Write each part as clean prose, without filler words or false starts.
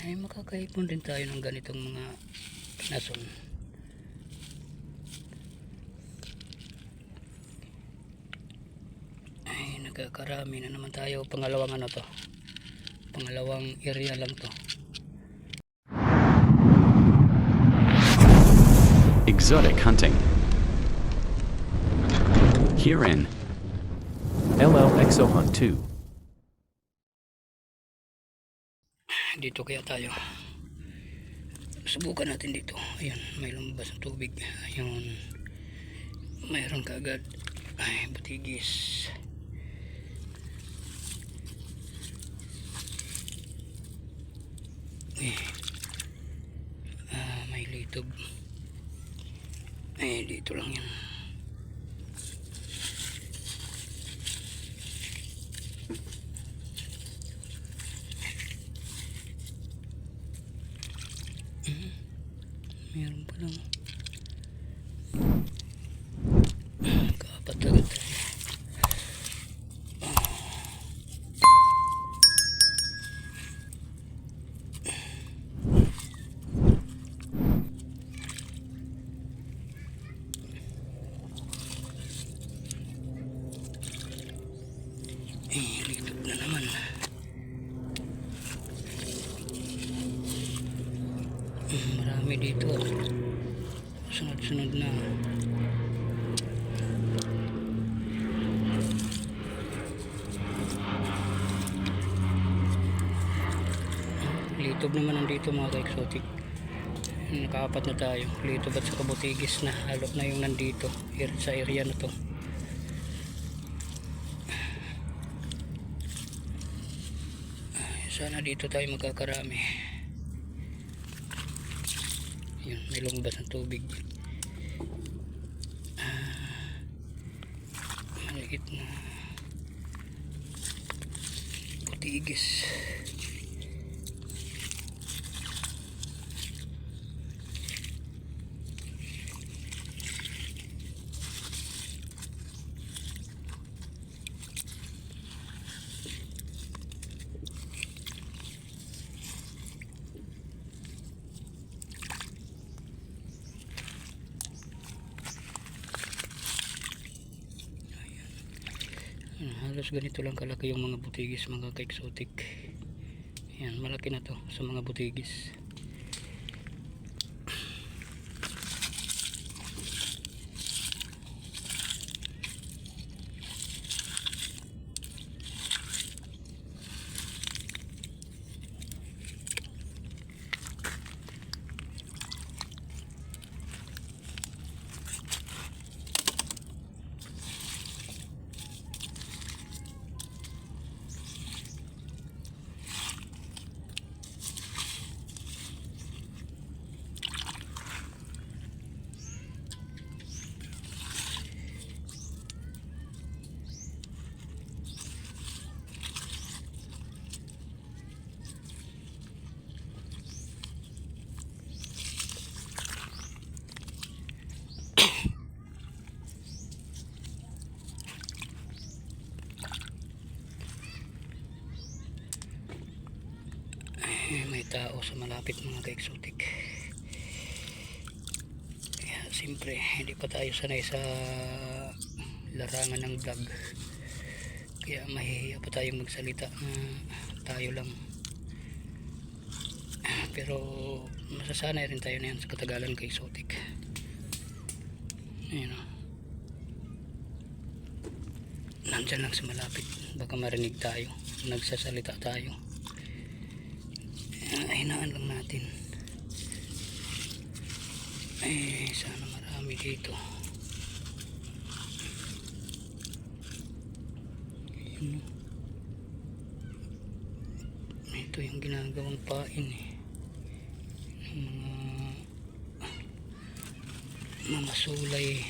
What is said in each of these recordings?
ay makakaipon din tayo ng ganitong mga pinason. Ay nagkakarami na naman tayo. Pangalawang ano to, pangalawang area lang to. Exotic hunting. Herein LL Exo Hunt 2. Dito kaya tayo. Subukan natin dito. Ayun, may lumabas ng tubig. Ayun. Mayroon kaagad. Ay, butigis. May litob. Ay, dito lang yan. Meron pa lang. Kaapat agad. Litob na naman. Marami dito. Sunod-sunod na. Litob naman nandito mga ka-exotic. Nakaapat na tayo. Litob at saka butigis na. Halok na yung nandito sa area na to. Sana dito tayo magkakarami. Yun, may lumabas ng tubig. Maliit na butigis. Halos ganito lang kalaki yung mga butigis mga ka-exotic. Ayan, malaki na to sa mga butigis. May tao sa malapit mga ka-exotic. Kaya siyempre hindi pa tayo sanay sa larangan ng vlog, kaya mahihiya pa tayong magsalita na tayo lang. Pero masasanay rin tayo na yan sa katagalan ka-exotic. Ayun o, nandyan lang sa malapit, baka marinig tayo, nagsasalita tayo. Hinaan lang natin. Sana marami dito. Ito yung ginagawang pain mga sulay.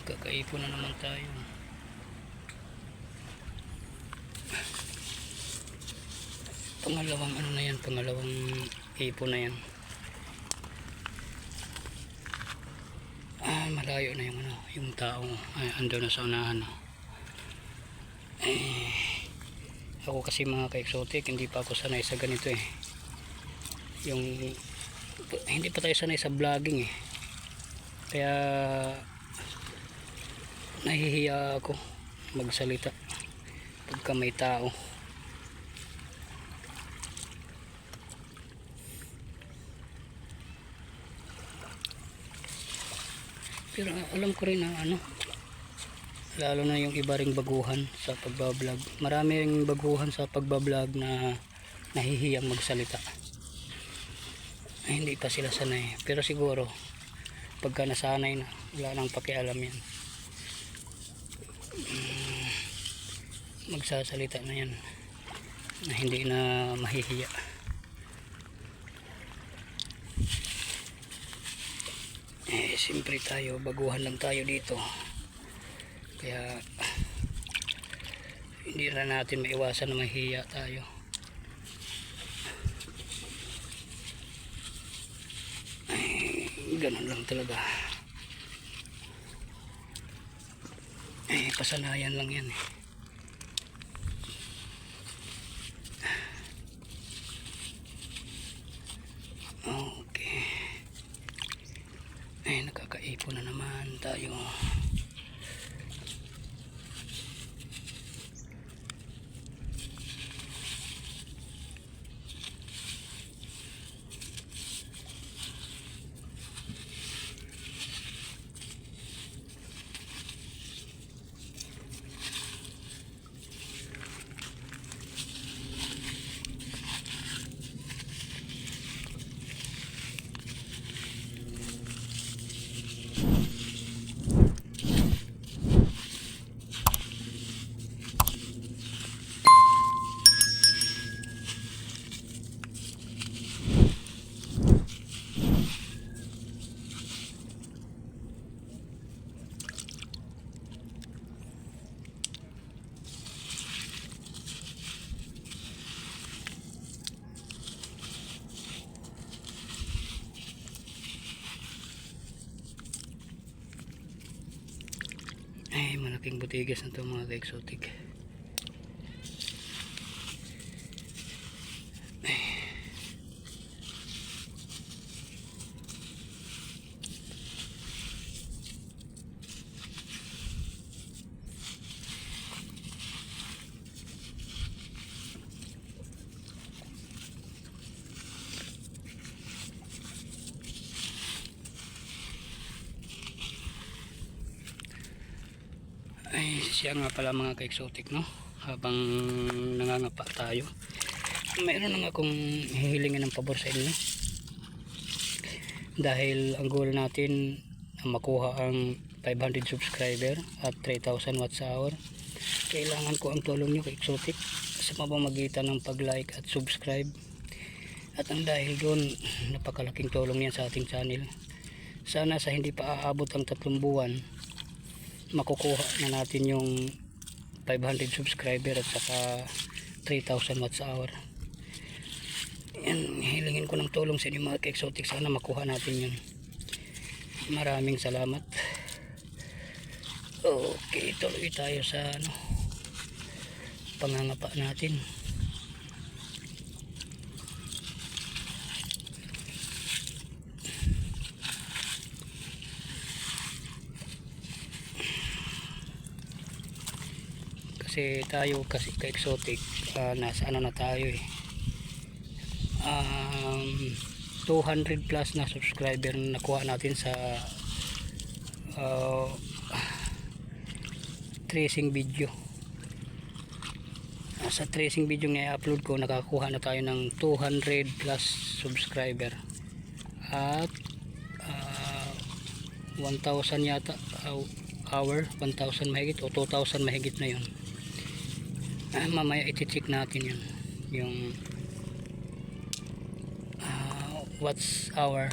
Kakaipon na naman tayo. Pangalawang ano na yan, pangalawang ipon na yan. Malayo na yung ano, yung tao. Ando na sa unahan. Ako kasi mga ka-exotic, hindi pa ako sanay sa ganito eh. Yung hindi pa tayo sanay sa vlogging eh. Kaya nahihiya ako magsalita pagka may tao. Pero alam ko rin na ano, lalo na yung iba ring baguhan sa pagbablog. Marami ring baguhan sa pagbablog na nahihiyang magsalita. Hindi pa sila sanay. Pero siguro pagka nasanay na, wala nang pakialam yan. Magsasalita na yan na hindi na mahihiya. Siyempre tayo, baguhan lang tayo dito. Kaya hindi na natin maiwasan na mahihiya tayo. Ganun lang talaga. Kasanayan lang yan eh. Okay. Nakakaipon na naman tayo. Malaking butigas na ito mga ka-exotic. Siya nga pala mga ka-exotic, no? Habang nangangapa tayo, mayroon na akong hihilingin ng pabor sa inyo. Dahil ang goal natin makuha ang 500 subscriber at 3,000 watts hour, kailangan ko ang tulong nyo ka-exotic sa pamamagitan ng pag-like at subscribe. At ang dahil doon, napakalaking tulong yan sa ating channel. Sana sa hindi pa aabot ang 3 buwan, makukuha na natin yung 500 subscriber at saka 3,000 watts hour. Yan, hilingin ko ng tulong sa inyo mga ka-exotic. Sana makuha natin yun. Maraming salamat. Okay, tuloy tayo sa ano, pangangapa natin. Kasi tayo kasi ka-exotic, nasa ano na tayo eh, 200 plus na subscriber na nakuha natin sa tracing video. Sa tracing video na i-upload ko, nakakuha na tayo ng 200 plus subscriber at 1,000 yata hour, 1,000 mahigit o 2,000 mahigit na yun. Mamaya iti-check natin yun, yung watts hour.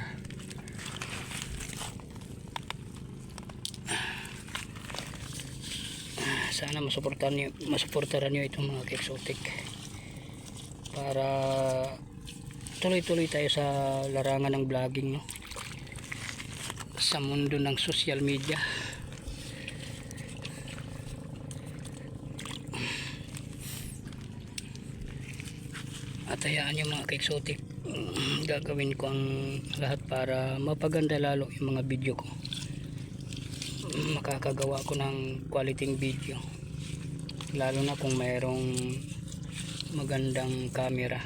sana masuportahan nyo itong mga ka-exotic para tuloy-tuloy tayo sa larangan ng vlogging, no? Sa mundo ng social media. At hayaan nyo mga ka-exotic, gagawin ko ang lahat para mapaganda lalo yung mga video ko. Makakagawa ko ng quality video, lalo na kung mayroong magandang camera.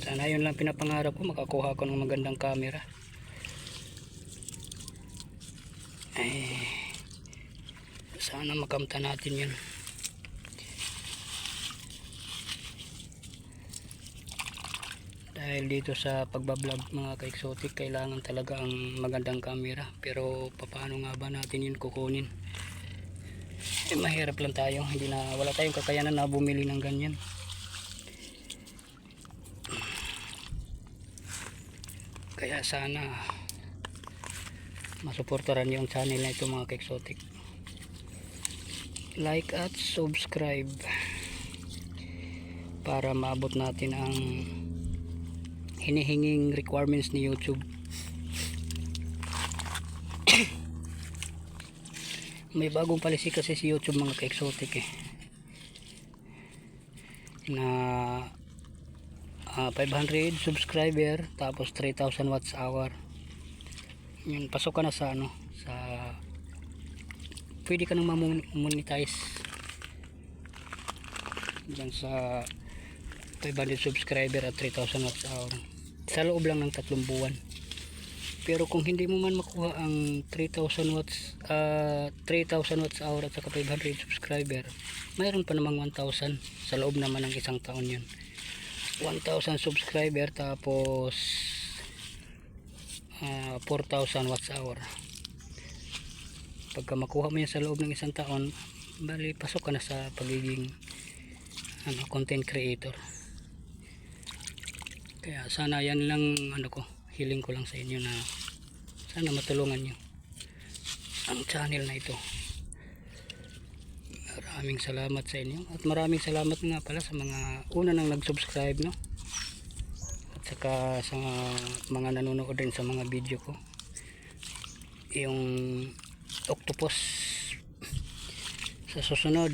Sana yun lang pinapangarap ko, makakuha ko ng magandang camera. Sana makamta natin yun. Dahil dito sa pagbablog mga ka-exotic, kailangan talaga ang magandang camera. Pero paano nga ba natin yun kukunin? Mahirap lang tayo, wala tayong kakayanan na bumili ng ganyan. Kaya sana masuportahan yung channel na ito mga ka-exotic. Like at subscribe para maabot natin ang hinihinging requirements ni YouTube. May bagong policy kasi si YouTube mga ka-exotic na 500 subscriber tapos 3,000 watts hour. Yun, pasok ka na sa sa pwede ka nang ma-monetize dyan sa 500 subscriber at 3,000 watts hour sa loob lang ng 3 buwan. Pero kung hindi mo man makuha ang 3,000 watts hour at saka 500 subscriber, mayroon pa namang 1,000 sa loob naman ng isang taon. Yun 1,000 subscriber tapos 4,000 watts hour. Pagka makuha mo yan sa loob ng isang taon, bali pasok ka na sa pagiging content creator. Kaya sana yan lang hiling ko lang sa inyo, na sana matulungan nyo ang channel na ito. Maraming salamat sa inyo, at maraming salamat nga pala sa mga una nang nag-subscribe, no? At saka sa mga nanonood rin sa mga video ko. Yung octopus, sa susunod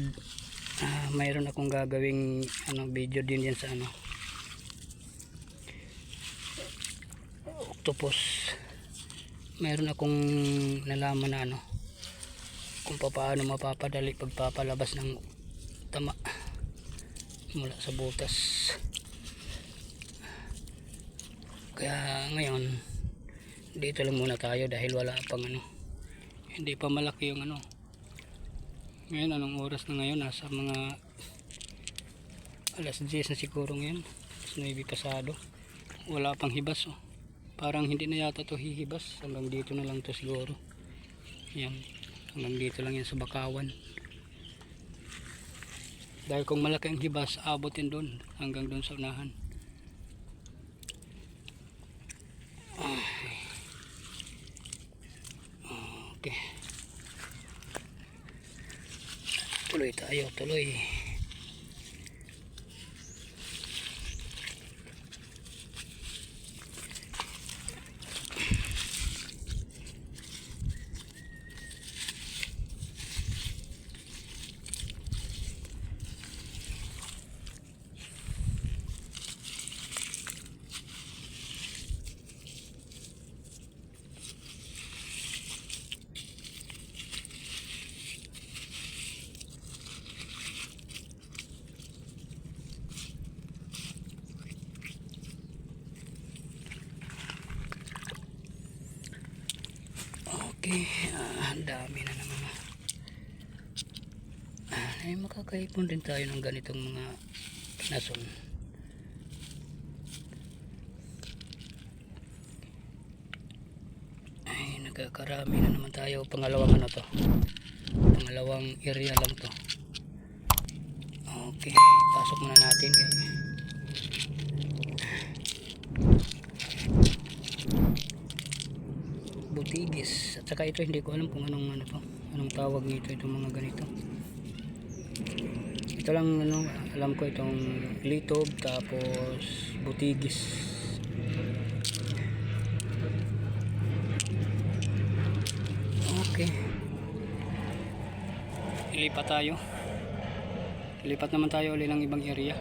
mayroon akong gagawing video din yan sa octopus. Mayroon akong nalaman na kung paano mapapadali pagpapalabas ng tama mula sa butas. Kaya ngayon dito lang muna tayo dahil wala pang hindi pa malaki yung ngayon. Anong oras na ngayon? Nasa mga alas 10 na siguro ngayon, 9 pasado. Wala pang hibas, parang hindi na yata to hihibas. Hanggang dito na lang to siguro. Yan, hanggang dito lang yan sa bakawan. Dahil kung malaki ang hibas, abutin doon hanggang doon sa unahan. Okay, tuloy tayo, tuloy. Okay, ang dami na naman. Ay, makakaipon din tayo ng ganitong mga pinason. Ay, nagkakarami na naman tayo. Pangalawang pangalawang area lang to. Okay, pasok muna natin. butigis. At saka ito hindi ko alam kung anong anong tawag nito itong mga ganito. Ito lang alam ko itong litob tapos butigis. Okay. Lipat naman tayo ulit ng ibang area.